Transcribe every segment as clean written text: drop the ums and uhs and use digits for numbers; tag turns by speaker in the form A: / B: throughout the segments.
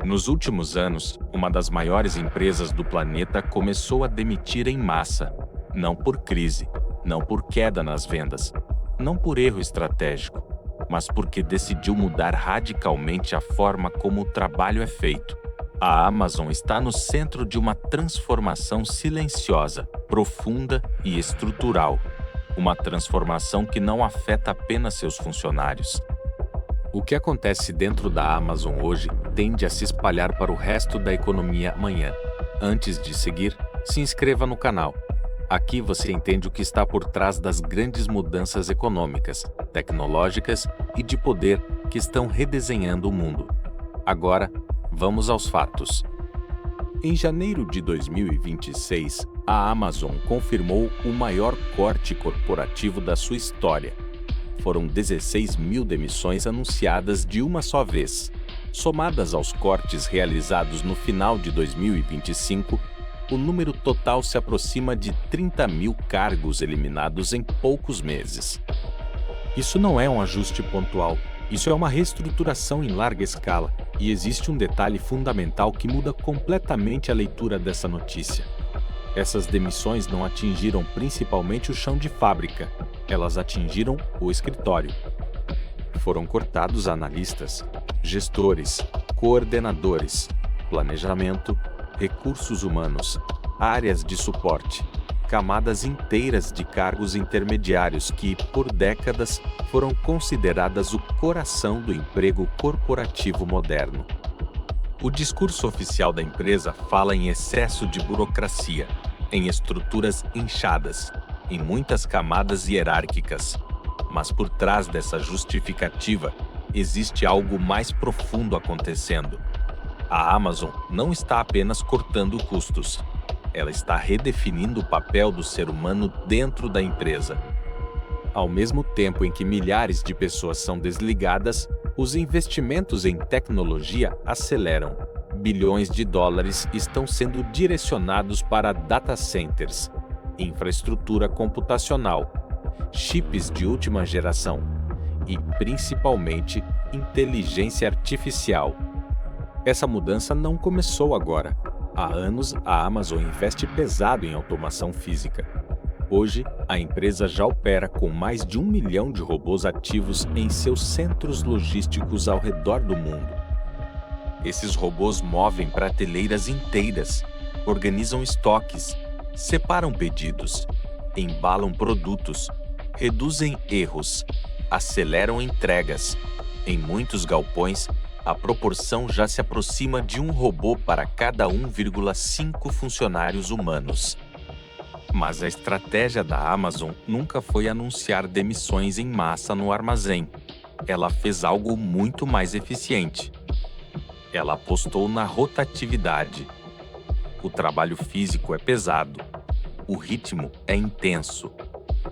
A: Nos últimos anos, uma das maiores empresas do planeta começou a demitir em massa, não por crise, não por queda nas vendas, não por erro estratégico, mas porque decidiu mudar radicalmente a forma como o trabalho é feito. A Amazon está no centro de uma transformação silenciosa, profunda e estrutural. Uma transformação que não afeta apenas seus funcionários. O que acontece dentro da Amazon hoje tende a se espalhar para o resto da economia amanhã. Antes de seguir, se inscreva no canal. Aqui você entende o que está por trás das grandes mudanças econômicas, tecnológicas e de poder que estão redesenhando o mundo. Agora, vamos aos fatos. Em janeiro de 2026, a Amazon confirmou o maior corte corporativo da sua história. Foram 16 mil demissões anunciadas de uma só vez. Somadas aos cortes realizados no final de 2025, o número total se aproxima de 30 mil cargos eliminados em poucos meses. Isso não é um ajuste pontual, isso é uma reestruturação em larga escala, e existe um detalhe fundamental que muda completamente a leitura dessa notícia. Essas demissões não atingiram principalmente o chão de fábrica, elas atingiram o escritório. Foram cortados analistas, gestores, coordenadores, planejamento, recursos humanos, áreas de suporte, camadas inteiras de cargos intermediários que, por décadas, foram consideradas o coração do emprego corporativo moderno. O discurso oficial da empresa fala em excesso de burocracia, em estruturas inchadas, em muitas camadas hierárquicas. Mas por trás dessa justificativa, existe algo mais profundo acontecendo. A Amazon não está apenas cortando custos. Ela está redefinindo o papel do ser humano dentro da empresa. Ao mesmo tempo em que milhares de pessoas são desligadas, os investimentos em tecnologia aceleram. Bilhões de dólares estão sendo direcionados para data centers, infraestrutura computacional, chips de última geração e, principalmente, inteligência artificial. Essa mudança não começou agora. Há anos, a Amazon investe pesado em automação física. Hoje, a empresa já opera com mais de 1 milhão de robôs ativos em seus centros logísticos ao redor do mundo. Esses robôs movem prateleiras inteiras, organizam estoques, separam pedidos, embalam produtos, reduzem erros, aceleram entregas. Em muitos galpões, a proporção já se aproxima de um robô para cada 1,5 funcionários humanos. Mas a estratégia da Amazon nunca foi anunciar demissões em massa no armazém. Ela fez algo muito mais eficiente. Ela apostou na rotatividade. O trabalho físico é pesado. O ritmo é intenso.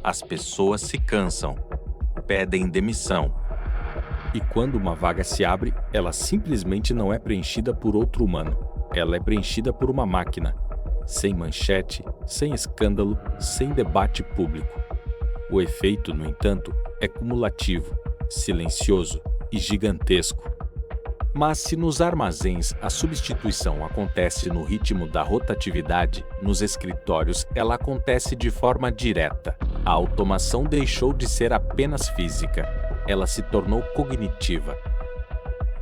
A: As pessoas se cansam, pedem demissão. E quando uma vaga se abre, ela simplesmente não é preenchida por outro humano. Ela é preenchida por uma máquina. Sem manchete, sem escândalo, sem debate público. O efeito, no entanto, é cumulativo, silencioso e gigantesco. Mas se nos armazéns a substituição acontece no ritmo da rotatividade, nos escritórios ela acontece de forma direta. A automação deixou de ser apenas física, ela se tornou cognitiva.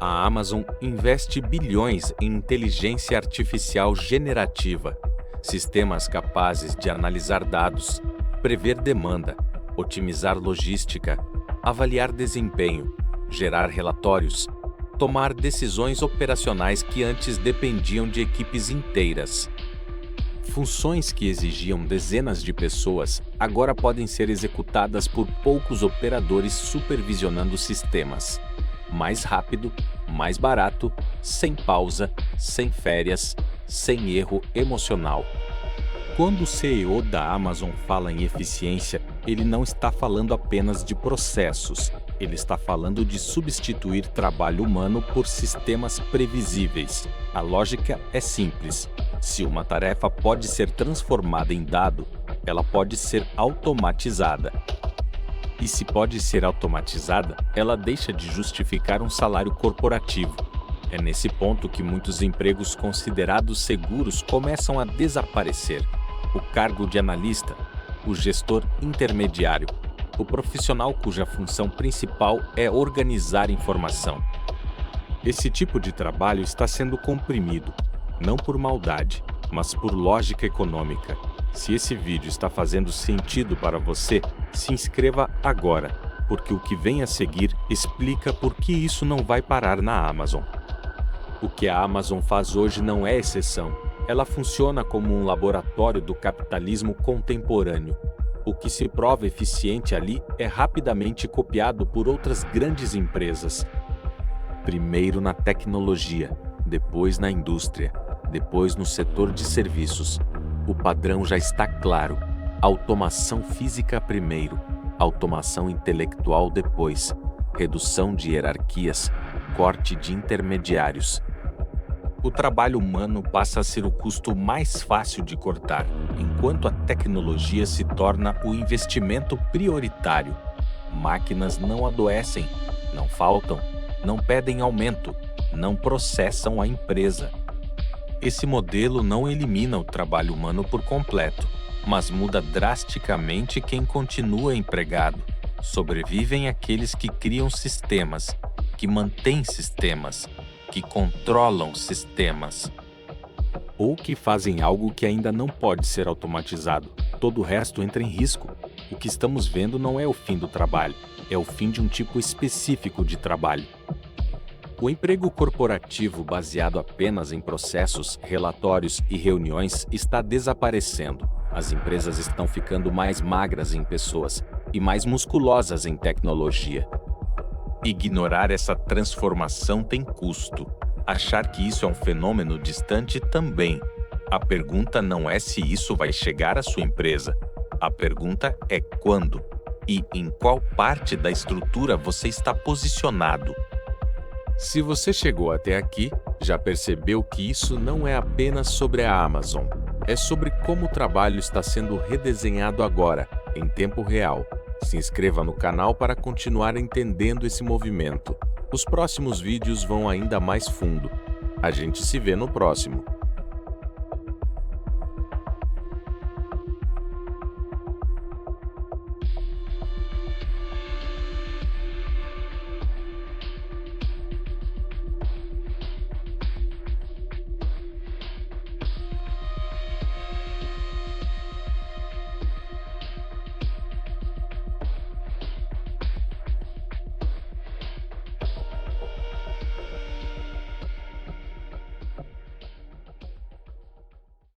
A: A Amazon investe bilhões em inteligência artificial generativa, sistemas capazes de analisar dados, prever demanda, otimizar logística, avaliar desempenho, gerar relatórios, tomar decisões operacionais que antes dependiam de equipes inteiras. Funções que exigiam dezenas de pessoas agora podem ser executadas por poucos operadores supervisionando sistemas. Mais rápido, mais barato, sem pausa, sem férias, sem erro emocional. Quando o CEO da Amazon fala em eficiência, ele não está falando apenas de processos. Ele está falando de substituir trabalho humano por sistemas previsíveis. A lógica é simples. Se uma tarefa pode ser transformada em dado, ela pode ser automatizada. E se pode ser automatizada, ela deixa de justificar um salário corporativo. É nesse ponto que muitos empregos considerados seguros começam a desaparecer. O cargo de analista, o gestor intermediário, o profissional cuja função principal é organizar informação. Esse tipo de trabalho está sendo comprimido, não por maldade, mas por lógica econômica. Se esse vídeo está fazendo sentido para você, se inscreva agora, porque o que vem a seguir explica por que isso não vai parar na Amazon. O que a Amazon faz hoje não é exceção. Ela funciona como um laboratório do capitalismo contemporâneo. O que se prova eficiente ali é rapidamente copiado por outras grandes empresas. Primeiro na tecnologia, depois na indústria, depois no setor de serviços. O padrão já está claro. Automação física primeiro, automação intelectual depois, redução de hierarquias, corte de intermediários. O trabalho humano passa a ser o custo mais fácil de cortar, enquanto a tecnologia se torna o investimento prioritário. Máquinas não adoecem, não faltam, não pedem aumento, não processam a empresa. Esse modelo não elimina o trabalho humano por completo, mas muda drasticamente quem continua empregado. Sobrevivem aqueles que criam sistemas, que mantêm sistemas, que controlam sistemas, ou que fazem algo que ainda não pode ser automatizado. Todo o resto entra em risco. O que estamos vendo não é o fim do trabalho, é o fim de um tipo específico de trabalho. O emprego corporativo baseado apenas em processos, relatórios e reuniões está desaparecendo. As empresas estão ficando mais magras em pessoas e mais musculosas em tecnologia. Ignorar essa transformação tem custo. Achar que isso é um fenômeno distante também. A pergunta não é se isso vai chegar à sua empresa. A pergunta é quando e em qual parte da estrutura você está posicionado. Se você chegou até aqui, já percebeu que isso não é apenas sobre a Amazon. É sobre como o trabalho está sendo redesenhado agora, em tempo real. Se inscreva no canal para continuar entendendo esse movimento. Os próximos vídeos vão ainda mais fundo. A gente se vê no próximo.